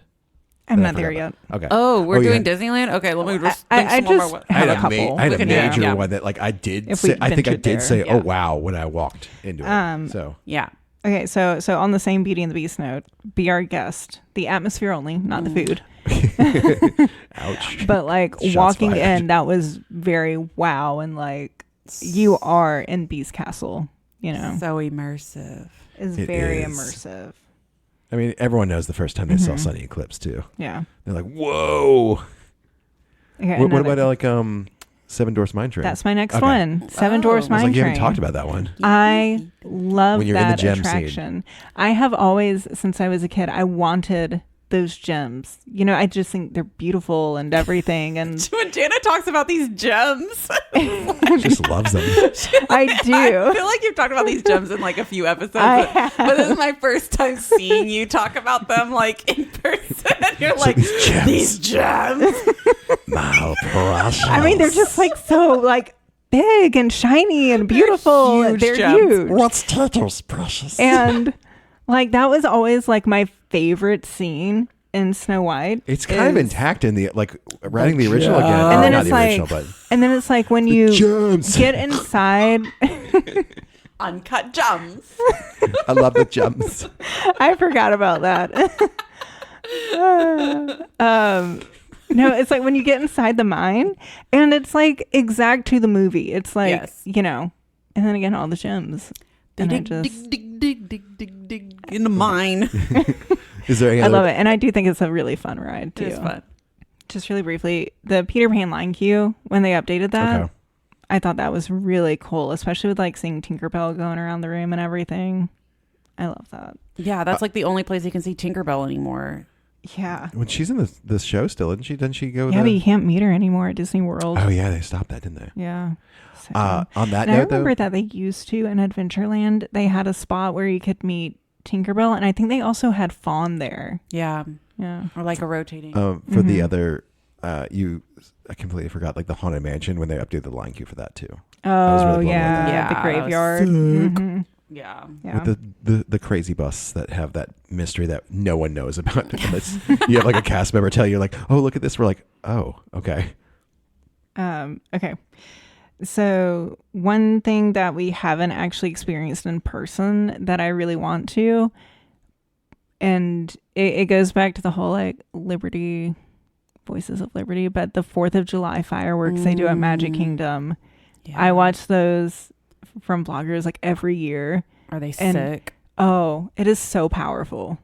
I'm that I not there forgot yet. about. Okay. oh, we're yeah. doing Disneyland. Okay, let me just think I some more just about I have had a couple. I had We a can do that, major yeah. one that like I did. If we I think I ventured did there, say, yeah. "Oh wow," when I walked into it. So yeah. Okay, so on the same Beauty and the Beast note, be our guest. The atmosphere only, not the food. ouch. But like Shots walking fired. in, that was very wow, and like you are in Beast Castle. You know, So immersive. it's It very is. immersive. I mean, everyone knows the first time they saw Sunny Eclipse too. Yeah. They're like, "Whoa!" Okay. What another- about like Seven Dwarfs Mine Train? That's my next Okay. one. Seven Oh. Dwarfs I was I was Mine like, you Train. haven't talked about that one. I love When you're in the that gem scene. attraction. I have always, since I was a kid, I wanted those gems. You know, I just think they're beautiful and everything. And When Jana talks about these gems, Just loves them. I I do. feel like you've talked about these gems in like a few episodes. I But, have. but this is my first time seeing you talk about them like in person. And you're like, these gems. these gems. My precious. I mean, they're just like so like big and shiny and beautiful. huge They're gems. huge. What's Turtle's precious? And like that was always like my favorite scene in Snow White. It's kind of is- intact in the like writing the original again. And then not it's the like, original, but and then it's like when you gems. get inside. Uncut gems. I love the gems. I forgot about that. No, it's like when you get inside the mine, and it's like exact to the movie. It's like Yes. you know, and then again all the gems. And I dig, just, dig in the mine. Is there any I other? love it, and I do think it's a really fun ride too. It's fun. Just really briefly, the Peter Pan line queue when they updated that, Okay. I thought that was really cool, especially with like seeing Tinkerbell going around the room and everything. I love that. Yeah, that's like the only place you can see Tinkerbell anymore. Yeah. When she's in this show still, isn't she? Doesn't she go? Yeah, but you can't meet her anymore at Disney World. Oh yeah, they stopped that, didn't they? Yeah. So- On that and I note, remember though, that they used to in Adventureland, they had a spot where you could meet Tinkerbell, and I think they also had Fawn there. Yeah. Yeah. Or like a rotating. for the other, I completely forgot like the Haunted Mansion when they updated the line queue for that too. was Oh really blown away yeah, by that. the Yeah, graveyard. that was Mhm. yeah. Yeah. With the crazy bus that have that mystery that no one knows about. And you have like a cast member tell you like, "Oh, look at this." We're like, "Oh, okay." Okay. So one thing that we haven't actually experienced in person that I really want to, and it goes back to the whole like Liberty, Voices of Liberty, but the 4th of July fireworks they do at Magic Kingdom. Yeah. I watch those from bloggers like every year. Are they and- sick? Oh, it is so powerful.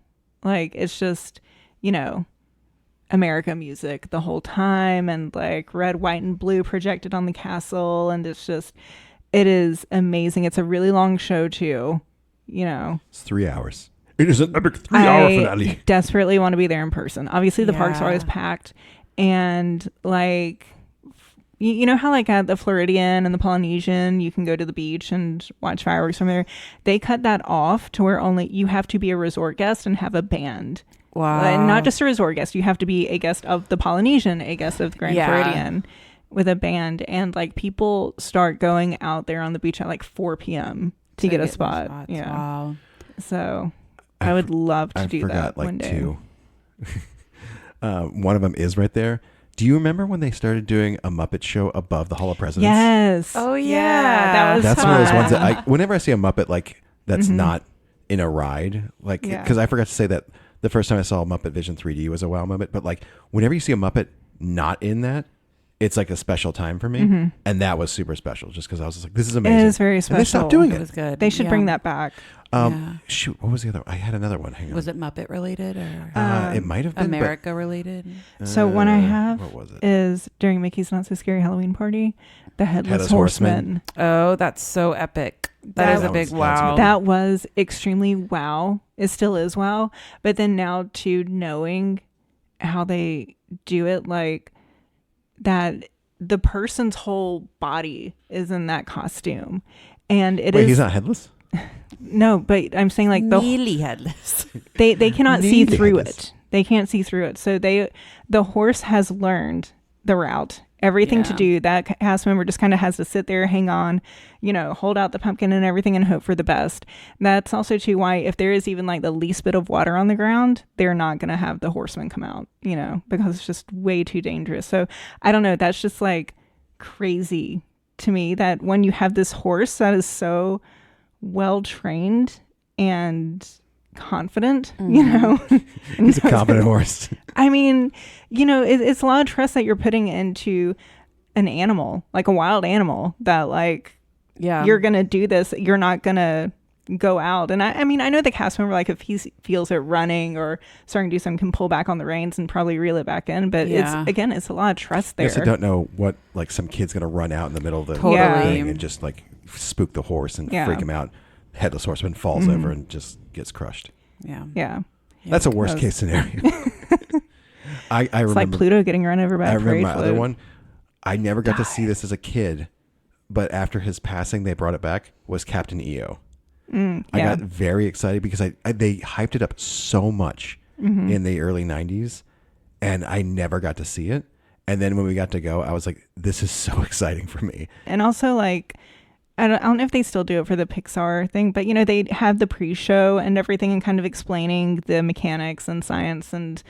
Like it's just, you know, America music the whole time, and like red, white, and blue projected on the castle, and it is amazing. It's a really long show too, you know. It's 3 hours. It is an epic 3-hour I finale. desperately want to be there in person. Obviously the parks are Yeah. always packed, and like you know how like at the Floridian and the Polynesian you can go to the beach and watch fireworks from there. They cut that off to where only you have to be a resort guest and have a band. Wow. Not just a resort guest. You have to be a guest of the Polynesian, a guest of the Grand Yeah. Floridian with a band. And like people start going out there on the beach at like 4 p.m. to get a spot. spots. Yeah. Wow. So I would love to I do forgot that one like day. two. One of them is right there. Do you remember when they started doing a Muppet show above the Hall of Presidents? Yes. Oh, Yeah. yeah. That was That's one of those ones that fun. whenever I see a Muppet like that's not in a ride, like Yeah. because I forgot to say that the first time I saw Muppet Vision 3D was a wow moment, but like whenever you see a Muppet not in that, it's like a special time for me. And that was super special just because I was just like, this is amazing. It is very special. And they stopped doing It it. was good. They should bring that back. Shoot, what was the other? I had another one. Hang on. Was it Muppet related or It might have been America related? So one I have what was it? is during Mickey's Not So Scary Halloween Party, the Headless Horseman. Oh, that's so epic. That is a big wow. That was extremely wow. It still is wow. But then now to knowing how they do it, like that the person's whole body is in that costume. And Wait, he's not headless? No, but I'm saying like nearly headless. They cannot see Nearly through headless. it. They can't see through it. So the horse has learned the route, everything to do. That cast member just kind of has to sit there, hang on, hold out the pumpkin and everything and hope for the best. That's also too why if there is even like the least bit of water on the ground, they're not going to have the horseman come out, because it's just way too dangerous. So I don't know. That's just like crazy to me that when you have this horse that is so well trained and confident, He's a confident horse. I mean, it's a lot of trust that you're putting into an animal, like a wild animal, that like, you're going to do this. You're not going to go out. And I mean, I know the cast member, like if he feels it running or starting to do something, can pull back on the reins and probably reel it back in. But it's a lot of trust there. Yes, I don't know what, like some kid's going to run out in the middle of the Totally. thing and just like spook the horse and freak him out. Headless horseman falls over and just gets crushed. Yeah. That's a worst case scenario. I It's remember like Pluto getting run over by I a remember parade my other float. one. I never got to see this as a kid, but after his passing, they brought it back. Was Captain EO. I got very excited because they hyped it up so much in the early 90s, and I never got to see it. And then when we got to go, I was like, "This is so exciting for me." And also, like, I don't know if they still do it for the Pixar thing, but they have the pre-show and everything and kind of explaining the mechanics and science and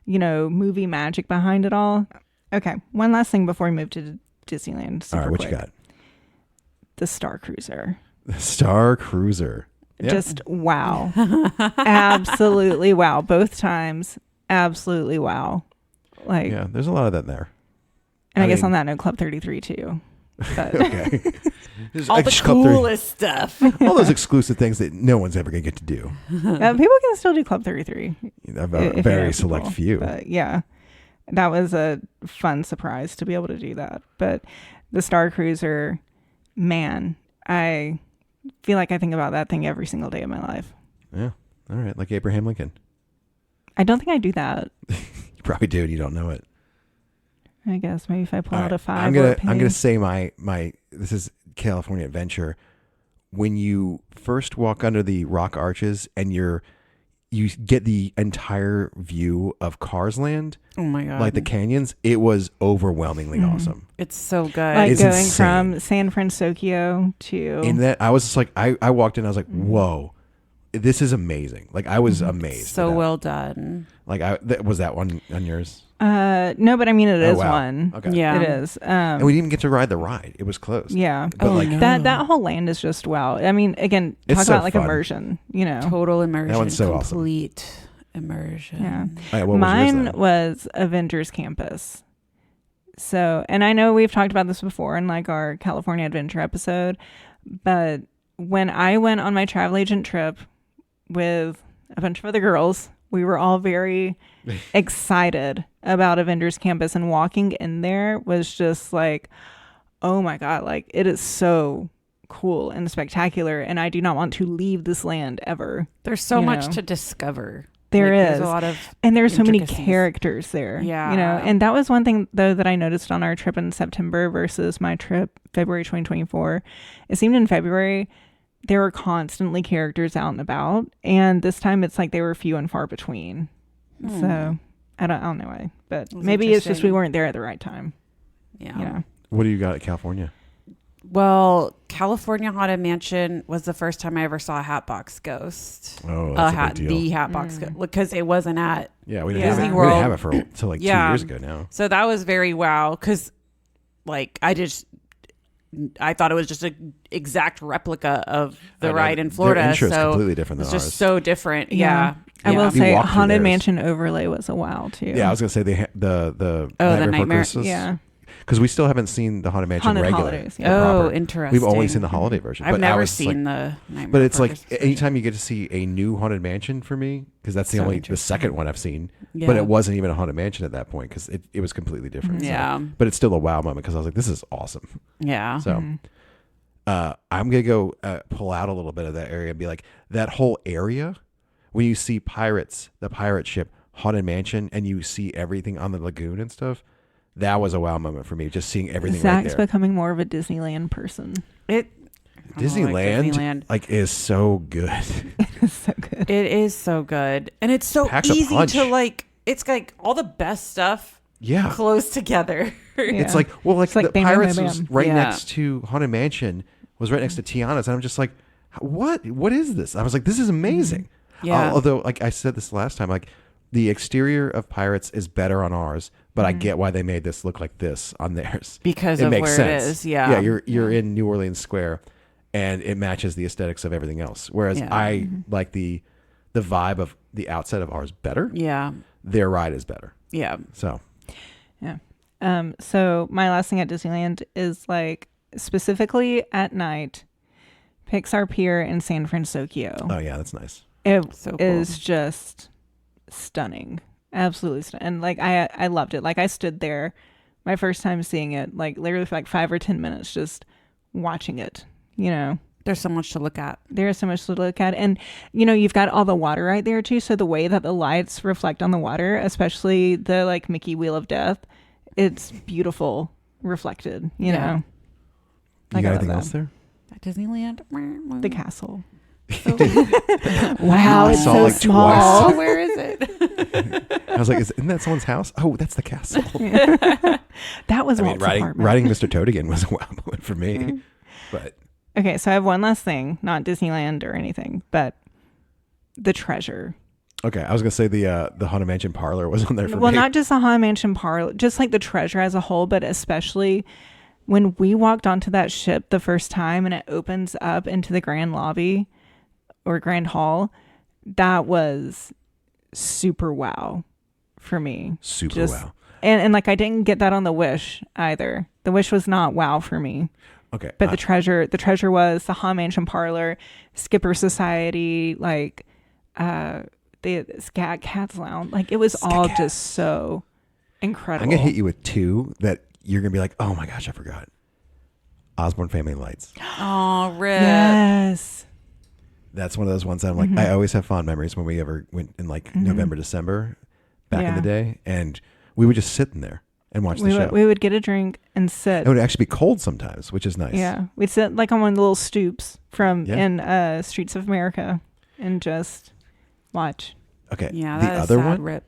movie magic behind it all. Okay, one last thing before we move to Disneyland. All right, what quick. you got? The Star Cruiser. The Star Cruiser. Yeah. Just wow. Absolutely wow. Both times, absolutely wow. Like, Yeah, there's a lot of that there. and I guess mean- on that note, Club 33 too. But Okay. All the coolest stuff. All those exclusive things that no one's ever going to get to do. people can still do Club 33. A if you very know select people. few. But yeah, that was a fun surprise to be able to do that. But the Star Cruiser, man, I feel like I think about that thing every single day of my life. Yeah. All right. Like Abraham Lincoln. I don't think I do that. You probably do and you don't know it. I guess maybe if I pull All out right, a 5 I'm or a gonna penny. say my this is California Adventure. When you first walk under the rock arches and you get the entire view of Cars Land, Oh my God. like the canyons, it was overwhelmingly awesome. It's so good. Like It's going insane. from San Francisco to In that, I was just like, I walked in, I was like, whoa, this is amazing. Like I was amazed. so at that. well done. Like was that one on yours? no, but I mean it is wow. one. Okay. Yeah. It is. And we didn't even get to ride the ride. It was closed. Yeah. But Oh, like no. That whole land is just wow. I mean, again, It's talk so about like fun. immersion, Total immersion. That one's so awesome. Complete immersion. Yeah. all right, what was yours Mine then? was Avengers Campus. So, and I know we've talked about this before in like our California Adventure episode, but when I went on my travel agent trip with a bunch of other girls, we were all very excited about Avengers Campus, and walking in there was just like, oh my God, like it is so cool and spectacular, and I do not want to leave this land ever. There's so You much know. to discover. There There's is. a lot of And there's so many intricacies. characters there. Yeah. And that was one thing though that I noticed on our trip in September versus my trip February 2024. It seemed in February there were constantly characters out and about, and this time it's like they were few and far between. So I don't know why, but That's maybe it's just we interesting. weren't there at the right time. Yeah. What do you got at California? Well, California Haunted Mansion was the first time I ever saw a Hatbox Ghost. Oh, that's a big deal. The Hatbox Ghost, because it wasn't at. Yeah, we Disney didn't, have it. We World. didn't have it for until like 2 years ago now. So that was very wow, because like I thought it was just an exact replica of the I know ride in their Florida. intro is So completely different it's than just ours. so different. Yeah. I will We say walked through Haunted theirs. Mansion overlay was a wow too. Yeah, I was gonna say the Oh, the Nightmare Before Nightmare- Christmas. Yeah. because we still haven't seen the Haunted Mansion Haunted regular. Holidays, the yeah. Oh, proper. interesting. We've only seen the holiday version. I've but never ours is seen like, the Nightmare but it's Before like Christmas. anytime you get to see a new Haunted Mansion for me, because that's the So only the interesting. second one I've seen. Yeah. But it wasn't even a Haunted Mansion at that point because it was completely different. So- Yeah. but it's still a wow moment because I was like, this is awesome. Yeah. So I'm gonna go pull out a little bit of that area and be like, that whole area when you see pirates, the pirate ship, Haunted Mansion, and you see everything on the lagoon and stuff. That was a wow moment for me, just seeing everything right Zach's there. becoming more of a Disneyland person. Disneyland, like is so good. It's so good. It is so good. And it's so Packs a easy punch. to like, it's like all the best stuff Yeah. close together. It's like, well, like, It's like the Bam, Bam, Pirates Bam, was Bam. right Yeah. next to Haunted Mansion, was right next to Tiana's, and I'm just like, what is this? I was like, this is amazing. Yeah. Although, like I said this last time, like the exterior of Pirates is better on ours, but I get why they made this look like this on theirs. Because it of makes where sense. it is. Yeah. Yeah, you're in New Orleans Square, and it matches the aesthetics of everything else. Whereas Yeah. I like the vibe of the outside of ours better. Yeah. Their ride is better. Yeah. So Yeah. So my last thing at Disneyland is like specifically at night, Pixar Pier in San Francisco. oh yeah, that's nice. It So cool. is just stunning. Absolutely stunning. And like I loved it. Like I stood there my first time seeing it, like literally for like 5 or 10 minutes just watching it, you know. There's so much to look at. There's so much to look at. And, you know, you've got all the water right there too. So the way that the lights reflect on the water, especially the like Mickey Wheel of Death, it's beautiful reflected, you Yeah. know. You Like, I got love anything that. else there? At Disneyland. The castle. Wow, I it's saw so it like small. twice. Where is it? I was like, isn't that someone's house? Oh, that's the castle. That was I mean, Walt's riding apartment. Mr. Toad again was a wow moment for me. But Okay, so I have one last thing, not Disneyland or anything, but the treasure. okay, I was gonna say the Haunted Mansion parlor was on there for Well, me. not just the Haunted Mansion parlor, just like the treasure as a whole, but especially when we walked onto that ship the first time and it opens up into the grand lobby or grand hall, that was super wow for me. Super Just- wow. And like I didn't get that on the Wish either. The Wish was not wow for me. Okay, But the treasure was the Haunted Mansion parlor, Skipper Society, like the Scat Cats Lounge. Like it was all just so incredible. I'm gonna hit you with two that you're gonna be like, oh my gosh, I forgot. Osborne Family Lights. Oh, Rip. Yes. That's one of those ones that I'm like, I always have fond memories when we ever went in like November, December, back in the day, and we would just sit in there and watch the show. We would get a drink and sit. It would actually be cold sometimes, which is nice. Yeah, we'd sit like on one of the little stoops from Yeah. in Streets of America and just watch. Okay. Yeah, the that is other sad, one Rip.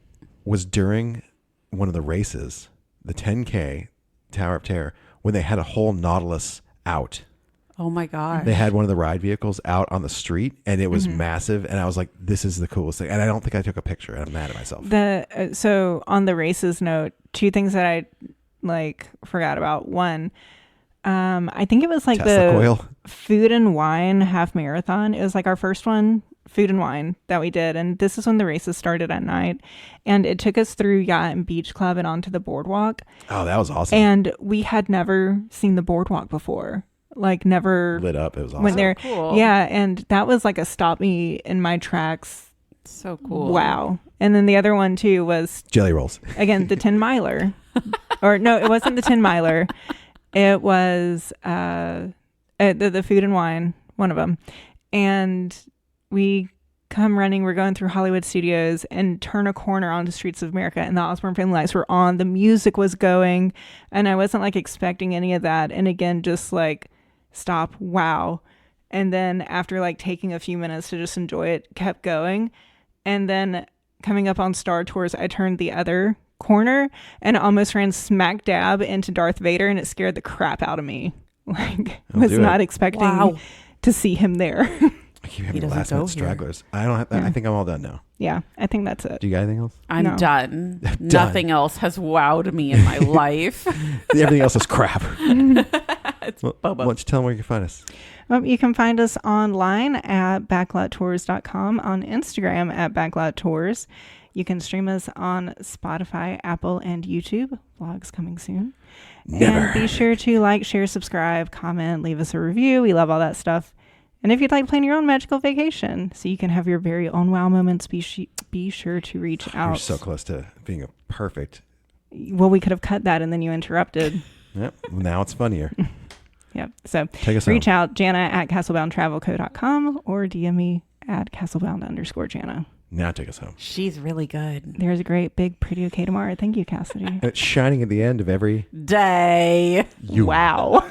was during one of the races, the 10K Tower of Terror, when they had a whole Nautilus out. Oh my God. They had one of the ride vehicles out on the street, and it was massive. And I was like, "This is the coolest thing." And I don't think I took a picture. And I'm mad at myself. So on the races note, two things that I like forgot about. One, I think it was like Tesla the coil. food and wine half marathon. It was like our first one, food and wine, that we did. And this is when the races started at night. And it took us through Yacht and Beach Club and onto the boardwalk. Oh, that was awesome. And we had never seen the boardwalk before. Like never Lit up. It was awesome. went there. cool. Yeah. And that was like a stop me in my tracks. So cool. Wow. And then the other one too was, Jelly rolls. again, the 10 miler. Or no, it wasn't the 10 miler. It was the food and wine, one of them. And we come running, we're going through Hollywood Studios and turn a corner onto Streets of America, and the Osborne Family Lights were on, the music was going, and I wasn't like expecting any of that. And again, just like stop, wow. And then after like taking a few minutes to just enjoy it, kept going. And then coming up on Star Tours, I turned the other corner and almost ran smack dab into Darth Vader, and it scared the crap out of me. Like, was do not it. expecting to see him there. I keep having doesn't last go minute here. stragglers. I don't have. I think I'm all done now. Yeah, I think that's it. Do you got anything else? I'm No. done. Nothing else has wowed me in my life. Everything else is crap. It's Well, Boba. why don't you tell them where you can find us? You can find us online at backlottours.com, on Instagram at backlottours. You can stream us on Spotify, Apple, and YouTube. Vlogs coming soon. Never. And be sure to like, share, subscribe, comment, leave us a review. We love all that stuff. And if you'd like to plan your own magical vacation so you can have your very own wow moments, be sure to reach out. You're so close to being a perfect. Well, we could have cut that and then you interrupted. Yep. Now it's funnier. Yep. So Take us reach home. out, Jana at castleboundtravelco.com or DM me at castlebound_Jana. Now take us home. She's really good. There's a great, big, pretty okay tomorrow. Thank you, Cassidy. It's shining at the end of every Day. you. Wow.